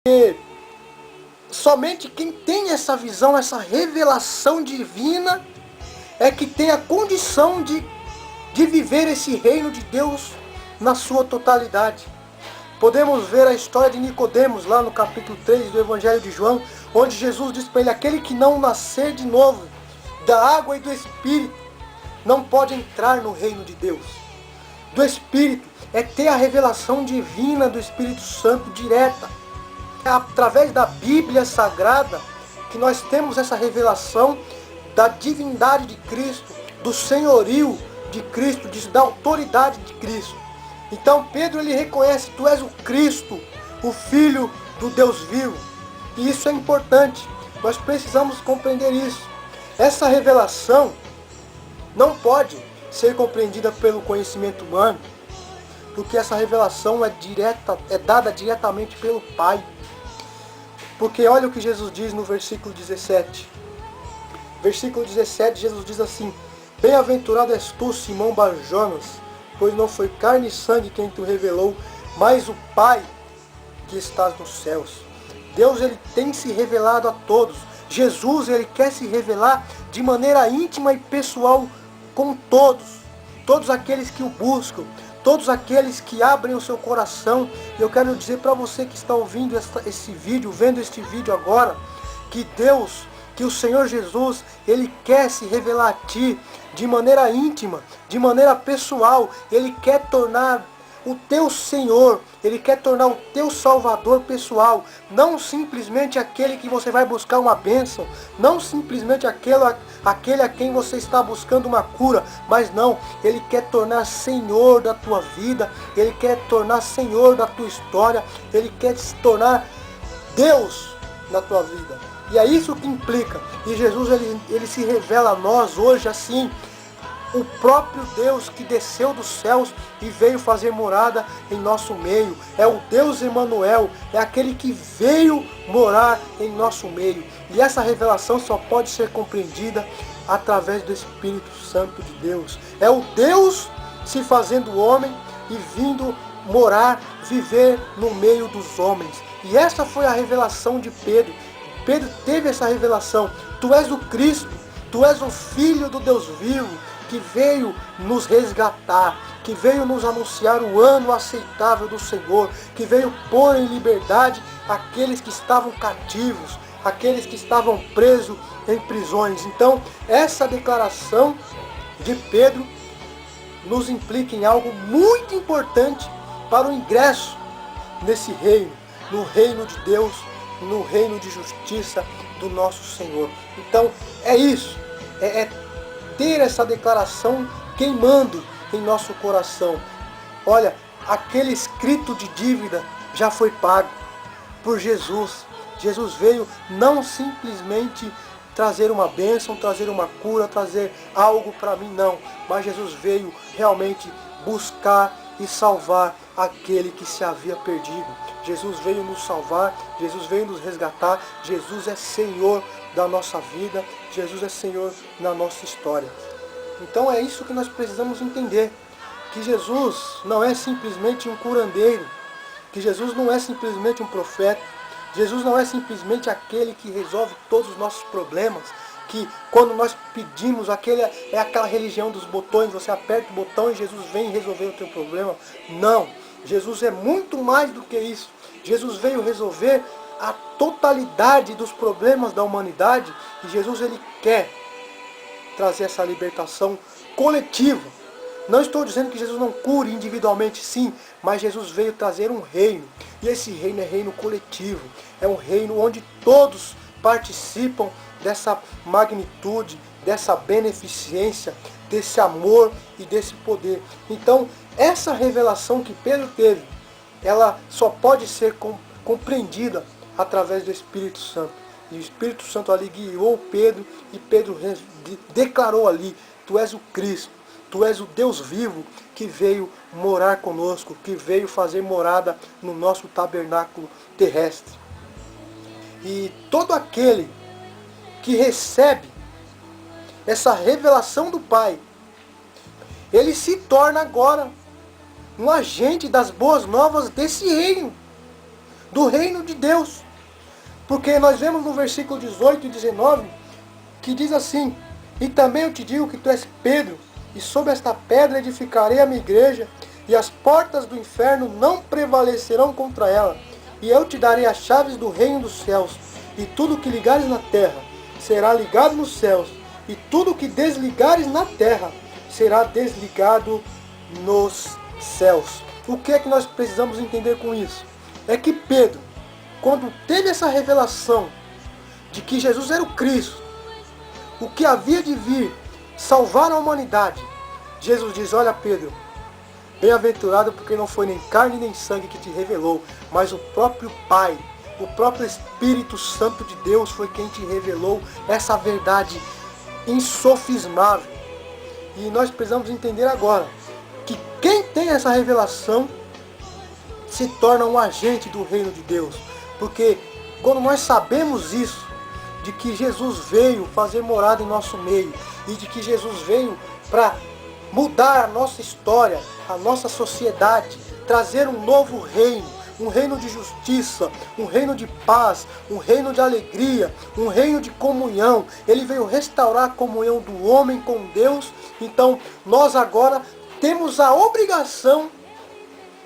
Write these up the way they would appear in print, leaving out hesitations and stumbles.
E somente quem tem essa visão, essa revelação divina, é que tem a condição de viver esse reino de Deus na sua totalidade. Podemos ver a história de Nicodemos lá no capítulo 3 do Evangelho de João, onde Jesus diz para ele: aquele que não nascer de novo da água e do Espírito não pode entrar no reino de Deus. Do Espírito é ter a revelação divina do Espírito Santo direta. É através da Bíblia Sagrada que nós temos essa revelação da divindade de Cristo, do senhorio de Cristo, da autoridade de Cristo. Então Pedro ele reconhece: tu és o Cristo, o Filho do Deus vivo. E isso é importante, nós precisamos compreender isso. Essa revelação não pode ser compreendida pelo conhecimento humano, porque essa revelação é dada diretamente pelo Pai. Porque olha o que Jesus diz no versículo 17. Versículo 17, Jesus diz assim: bem-aventurado és tu, Simão Bar-Jonas, pois não foi carne e sangue quem te revelou, mas o Pai que estás nos céus. Deus ele tem se revelado a todos. Jesus ele quer se revelar de maneira íntima e pessoal com todos. Todos aqueles que o buscam, todos aqueles que abrem o seu coração. Eu quero dizer para você que está ouvindo esse vídeo, vendo este vídeo agora, que Deus, que o Senhor Jesus, ele quer se revelar a ti de maneira íntima, de maneira pessoal. Ele quer tornar o teu Senhor, ele quer tornar o teu Salvador pessoal. Não simplesmente aquele que você vai buscar uma bênção, não simplesmente aquele a quem você está buscando uma cura, mas não, ele quer tornar Senhor da tua vida, ele quer tornar Senhor da tua história, ele quer se tornar Deus na tua vida. E é isso que implica. E Jesus ele se revela a nós hoje assim: o próprio Deus que desceu dos céus e veio fazer morada em nosso meio. É o Deus Emanuel, é aquele que veio morar em nosso meio. E essa revelação só pode ser compreendida através do Espírito Santo de Deus. É o Deus se fazendo homem e vindo morar, viver no meio dos homens. E essa foi a revelação de Pedro. Pedro teve essa revelação: tu és o Cristo, tu és o Filho do Deus vivo, que veio nos resgatar, que veio nos anunciar o ano aceitável do Senhor, que veio pôr em liberdade aqueles que estavam cativos, aqueles que estavam presos em prisões. Então, essa declaração de Pedro nos implica em algo muito importante para o ingresso nesse reino, no reino de Deus, no reino de justiça do nosso Senhor. Então, é isso, é ter essa declaração queimando em nosso coração. Olha, aquele escrito de dívida já foi pago por Jesus. Jesus veio não simplesmente trazer uma bênção, trazer uma cura, trazer algo para mim, não. Mas Jesus veio realmente buscar e salvar aquele que se havia perdido. Jesus veio nos salvar, Jesus veio nos resgatar. Jesus é Senhor da nossa vida, Jesus é Senhor na nossa história. Então é isso que nós precisamos entender, que Jesus não é simplesmente um curandeiro, que Jesus não é simplesmente um profeta, Jesus não é simplesmente aquele que resolve todos os nossos problemas, que quando nós pedimos, é aquela religião dos botões, você aperta o botão e Jesus vem resolver o teu problema. Não, Jesus é muito mais do que isso. Jesus veio resolver a totalidade dos problemas da humanidade, e Jesus ele quer trazer essa libertação coletiva. Não estou dizendo que Jesus não cure individualmente, sim, mas Jesus veio trazer um reino, e esse reino é reino coletivo, é um reino onde todos participam dessa magnitude, dessa beneficência, desse amor e desse poder. Então, essa revelação que Pedro teve, ela só pode ser compreendida através do Espírito Santo. E o Espírito Santo ali guiou Pedro, e Pedro declarou ali: tu és o Cristo, tu és o Deus vivo que veio morar conosco, que veio fazer morada no nosso tabernáculo terrestre. E todo aquele que recebe essa revelação do Pai, ele se torna agora um agente das boas novas desse reino, do reino de Deus. Porque nós vemos no versículo 18 e 19, que diz assim: e também eu te digo que tu és Pedro, e sobre esta pedra edificarei a minha igreja, e as portas do inferno não prevalecerão contra ela. E eu te darei as chaves do reino dos céus, e tudo que ligares na terra será ligado nos céus, e tudo que desligares na terra será desligado nos céus. O que é que nós precisamos entender com isso? É que Pedro, quando teve essa revelação de que Jesus era o Cristo, o que havia de vir salvar a humanidade, Jesus diz: olha Pedro, bem-aventurado porque não foi nem carne nem sangue que te revelou, mas o próprio Pai, o próprio Espírito Santo de Deus foi quem te revelou essa verdade insofismável. E nós precisamos entender agora que quem tem essa revelação se torna um agente do reino de Deus. Porque quando nós sabemos isso, de que Jesus veio fazer morada em nosso meio, e de que Jesus veio para mudar a nossa história, a nossa sociedade, trazer um novo reino, um reino de justiça, um reino de paz, um reino de alegria, um reino de comunhão. Ele veio restaurar a comunhão do homem com Deus. Então nós agora temos a obrigação,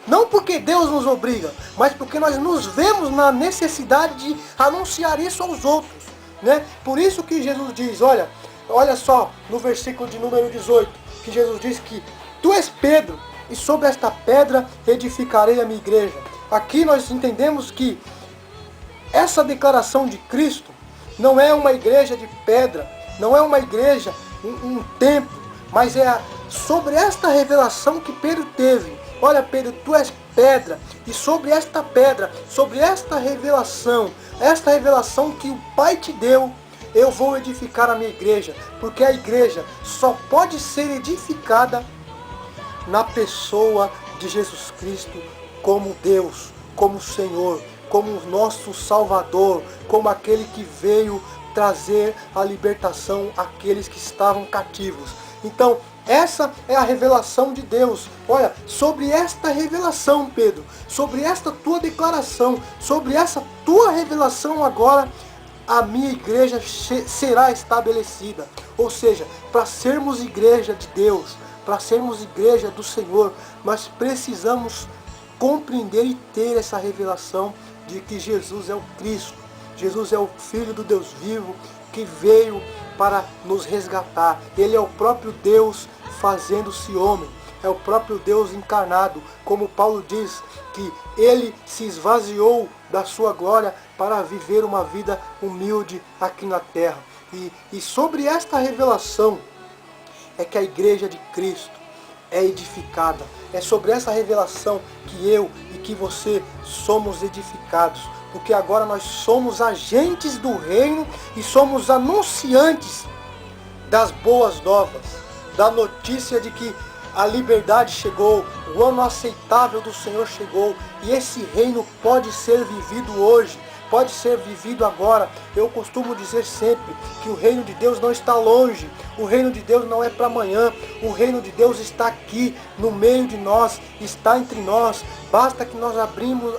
não porque Deus nos obriga, mas porque nós nos vemos na necessidade de anunciar isso aos outros, né? Por isso que Jesus diz, olha só, no versículo de número 18, que Jesus diz que tu és Pedro, e sobre esta pedra edificarei a minha igreja. Aqui nós entendemos que essa declaração de Cristo não é uma igreja de pedra, não é uma igreja, um templo, mas é sobre esta revelação que Pedro teve. Olha Pedro, tu és pedra, e sobre esta pedra, sobre esta revelação que o Pai te deu, eu vou edificar a minha igreja. Porque a igreja só pode ser edificada na pessoa de Jesus Cristo, como Deus, como Senhor, como nosso Salvador, como aquele que veio trazer a libertação àqueles que estavam cativos. Então, essa é a revelação de Deus. Olha, sobre esta revelação, Pedro, sobre esta tua declaração, sobre essa tua revelação agora, a minha igreja será estabelecida. Ou seja, para sermos igreja de Deus, para sermos igreja do Senhor, nós precisamos compreender e ter essa revelação de que Jesus é o Cristo. Jesus é o Filho do Deus vivo, que veio para nos resgatar. Ele é o próprio Deus fazendo-se homem. É o próprio Deus encarnado. Como Paulo diz, que ele se esvaziou da sua glória para viver uma vida humilde aqui na terra. E sobre esta revelação é que a igreja de Cristo é edificada. É sobre essa revelação que eu e que você somos edificados. Porque agora nós somos agentes do reino e somos anunciantes das boas novas, da notícia de que a liberdade chegou, o ano aceitável do Senhor chegou, e esse reino pode ser vivido hoje, pode ser vivido agora. Eu costumo dizer sempre que o reino de Deus não está longe, o reino de Deus não é para amanhã, o reino de Deus está aqui, no meio de nós, está entre nós. Basta que nós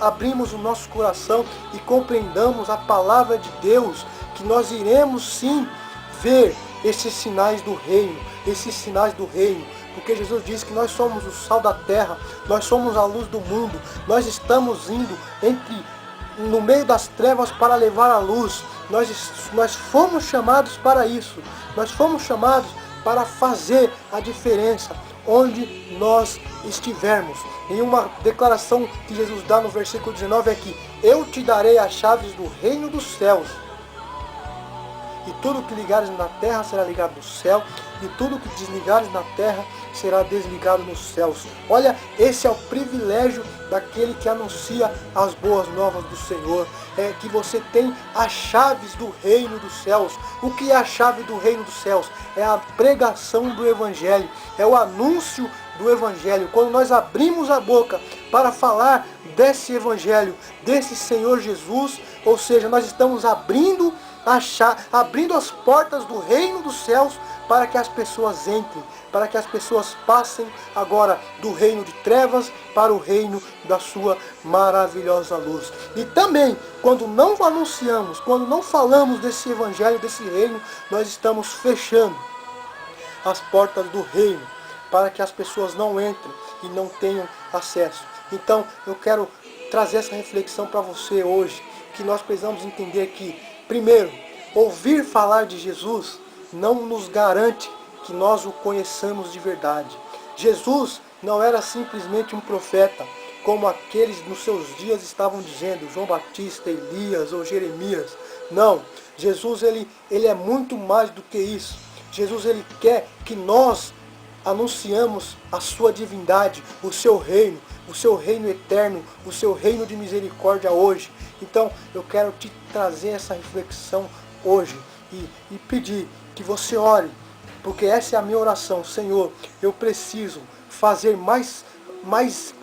abrimos o nosso coração e compreendamos a palavra de Deus, que nós iremos sim ver esses sinais do reino, porque Jesus diz que nós somos o sal da terra, nós somos a luz do mundo, nós estamos indo no meio das trevas para levar a luz. Nós fomos chamados para isso, nós fomos chamados para fazer a diferença onde nós estivermos. E uma declaração que Jesus dá no versículo 19 é que eu te darei as chaves do reino dos céus. E tudo que ligares na terra será ligado no céu, e tudo que desligares na terra será desligado nos céus. Olha, esse é o privilégio daquele que anuncia as boas novas do Senhor. É que você tem as chaves do reino dos céus. O que é a chave do reino dos céus? É a pregação do Evangelho, é o anúncio do Evangelho. Quando nós abrimos a boca para falar desse Evangelho, desse Senhor Jesus, ou seja, nós estamos abrindo abrindo as portas do reino dos céus para que as pessoas entrem, para que as pessoas passem agora do reino de trevas para o reino da sua maravilhosa luz. E também, quando não anunciamos, quando não falamos desse evangelho, desse reino, nós estamos fechando as portas do reino para que as pessoas não entrem e não tenham acesso. Então, eu quero trazer essa reflexão para você hoje, que nós precisamos entender que, primeiro, ouvir falar de Jesus não nos garante que nós o conheçamos de verdade. Jesus não era simplesmente um profeta, como aqueles nos seus dias estavam dizendo, João Batista, Elias ou Jeremias. Não, Jesus ele é muito mais do que isso. Jesus ele quer que nós anunciamos a sua divindade, o seu reino eterno, o seu reino de misericórdia hoje. Então eu quero te trazer essa reflexão hoje e pedir que você ore, porque essa é a minha oração. Senhor, eu preciso fazer mais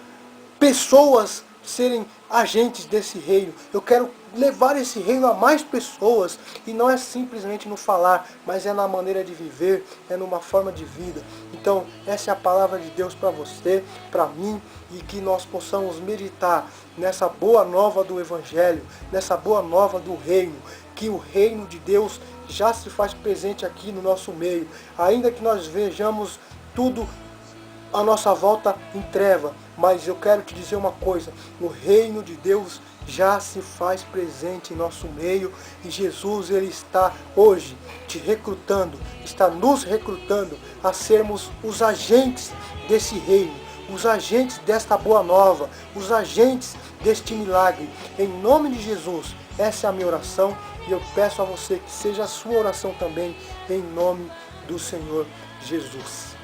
pessoas serem agentes desse reino. Eu quero levar esse reino a mais pessoas, e não é simplesmente no falar, mas é na maneira de viver, é numa forma de vida. Então essa é a palavra de Deus para você, para mim, e que nós possamos meditar nessa boa nova do Evangelho, nessa boa nova do reino, que o reino de Deus já se faz presente aqui no nosso meio, ainda que nós vejamos tudo à nossa volta em treva. Mas eu quero te dizer uma coisa, o reino de Deus já se faz presente em nosso meio, e Jesus ele está hoje te recrutando, está nos recrutando a sermos os agentes desse reino, os agentes desta boa nova, os agentes deste milagre. Em nome de Jesus, essa é a minha oração, e eu peço a você que seja a sua oração também, em nome do Senhor Jesus.